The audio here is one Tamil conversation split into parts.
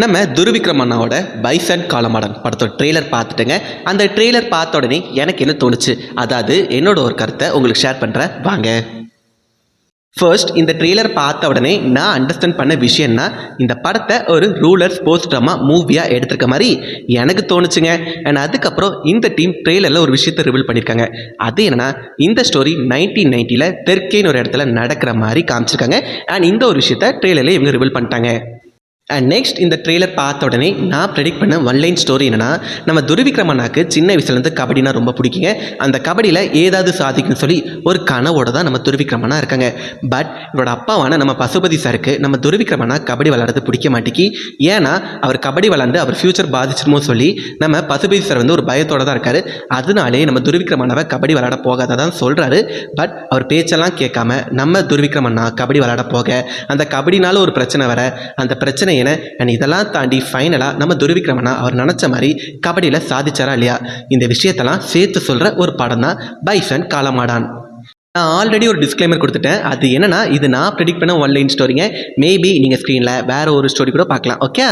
நம்ம துருவிக்ரம் அண்ணாவோட பைசன் காலமாடன் படத்தோட ட்ரெய்லர் பார்த்துட்டேங்க. அந்த ட்ரெய்லர் பார்த்த உடனே எனக்கு என்ன தோணுச்சு, அதாவது என்னோட ஒரு கருத்தை உங்களுக்கு ஷேர் பண்ணுறேன் வாங்க. ஃபர்ஸ்ட் இந்த ட்ரெய்லர் பார்த்த உடனே நான் அண்டர்ஸ்டாண்ட் பண்ண விஷயம்னா, இந்த படத்தை ஒரு ரூலர் ஸ்போர்ட்ஸ் ட்ராமா மூவியாக எடுத்திருக்க மாதிரி எனக்கு தோணுச்சுங்க. அண்ட் அதுக்கப்புறம் இந்த டீம் ட்ரெய்லரில் ஒரு விஷயத்தை ரிவீல் பண்ணியிருக்காங்க. அது என்னன்னா, இந்த ஸ்டோரி 1990 தெற்கேன்னு ஒரு இடத்துல நடக்கிற மாதிரி காமிச்சிருக்காங்க. அண்ட் இந்த ஒரு விஷயத்தை ட்ரெய்லரில் இவங்க ரிவீல் பண்ணிட்டாங்க. அண்ட் நெக்ஸ்ட் இந்த ட்ரெய்லர் பார்த்த உடனே நான் ப்ரெடிக்ட் பண்ண ஒன்லைன் ஸ்டோரி என்னன்னா, நம்ம துருவிக்ரம் அண்ணாக்கு சின்ன வயசுலேருந்து கபடினா ரொம்ப பிடிக்குங்க. அந்த கபடியில் ஏதாவது சாதிக்கணும்னு சொல்லி ஒரு கனவோட தான் நம்ம துருவிக்ரம் அண்ணா இருக்காங்க. பட் இவரோட அப்பாவான நம்ம பசுபதி சாருக்கு நம்ம துருவிக்ரம் அண்ணா கபடி விளையாடுறது பிடிக்க மாட்டேங்கி. ஏன்னா அவர் கபடி விளாண்டு அவர் ஃபியூச்சர் பாதிச்சிருமோ சொல்லி நம்ம பசுபதி சார் ஒரு பயத்தோடு தான் இருக்கார். அதனாலே நம்ம துருவிக்ரம் அண்ணாவை கபடி விளையாட போகாதான் சொல்கிறாரு. பட் அவர் பேச்செல்லாம் கேட்காம நம்ம துருவிக்ரம் அண்ணா கபடி விளையாட போக அந்த கபடினால ஒரு பிரச்சனை வர, அந்த பிரச்சனை அண்ட் இதெல்லாம் தாண்டி ஃபைனலாக நம்ம துருவிக்ரம் அண்ணா அவர் நினச்ச மாதிரி கபடியில் சாதிச்சாரா இல்லையா, இந்த விஷயத்தெல்லாம் சேர்த்து சொல்கிற ஒரு படம் தான் பைசன் காலமாடன். நான் ஆல்ரெடி ஒரு டிஸ்க்ளைமர் கொடுத்துட்டேன். அது என்னன்னா, இது நான் ப்ரெடிக்ட் பண்ண ஒன்லைன் ஸ்டோரிங்க. மேபி நீங்கள் ஸ்க்ரீனில் வேறு ஒரு ஸ்டோரி கூட பார்க்கலாம். ஓகே.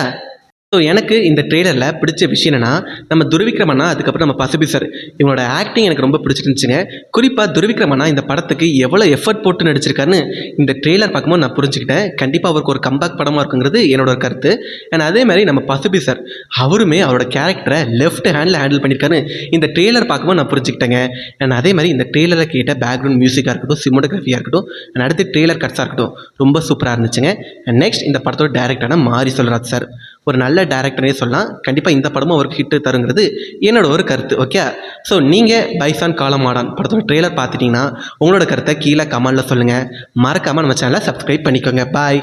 ஸோ எனக்கு இந்த ட்ரெய்லரில் பிடிச்ச விஷயம் என்னென்னா, நம்ம துருவிக்ரம் அண்ணா அதுக்கப்புறம் நம்ம பசுபதி சார் இவங்களோட ஆக்டிங் எனக்கு ரொம்ப பிடிச்சிருந்துச்சுங்க. குறிப்பாக துருவிக்ரம் அண்ணா இந்த படத்துக்கு எவ்வளோ எஃபர்ட் போட்டு நடிச்சிருக்காருன்னு இந்த ட்ரெய்லர் பார்க்கும்போது நான் புரிஞ்சுக்கிட்டேன். கண்டிப்பாக அவருக்கு ஒரு கம்பேக் படமாக இருக்குங்கிறது என்னோட ஒரு கருத்து. அண்ட் அதே மாதிரி நம்ம பசுபதி சார் அவருமே அவரோட கேரக்டரை லெஃப்ட் ஹேண்டில் பண்ணியிருக்காரு இந்த ட்ரெய்லர் பார்க்கும்போது நான் புரிஞ்சுக்கிட்டேங்க. அண்ட் அதே மாதிரி இந்த ட்ரெய்லரில் கேட்ட பேக்ரவுண்ட் மியூசிக்காக இருக்கட்டும், சினிமோட்டோகிராஃபியாக இருக்கட்டும், அண்ட் அடுத்து ட்ரெய்லர் கட்ஸாக இருக்கட்டும் ரொம்ப சூப்பராக இருந்துச்சுங்க. அண்ட் நெக்ஸ்ட் இந்த படத்தோட டேரக்டரான மாரி செல்வராஜ் சார் ஒரு நல்ல டேரக்டரே சொல்லலாம். கண்டிப்பாக இந்த படமும் அவருக்கு ஹிட்டு தருங்கிறது என்னோட ஒரு கருத்து. ஓகே. ஸோ நீங்கள் பைசன் காலமாடன் படத்தோட ட்ரெய்லர் பார்த்துட்டிங்கன்னா உங்களோட கருத்தை கீழே கமெண்டில் சொல்லுங்கள். மறக்காமல் நம்ம சேனலை சப்ஸ்கிரைப் பண்ணிக்கோங்க. பாய்.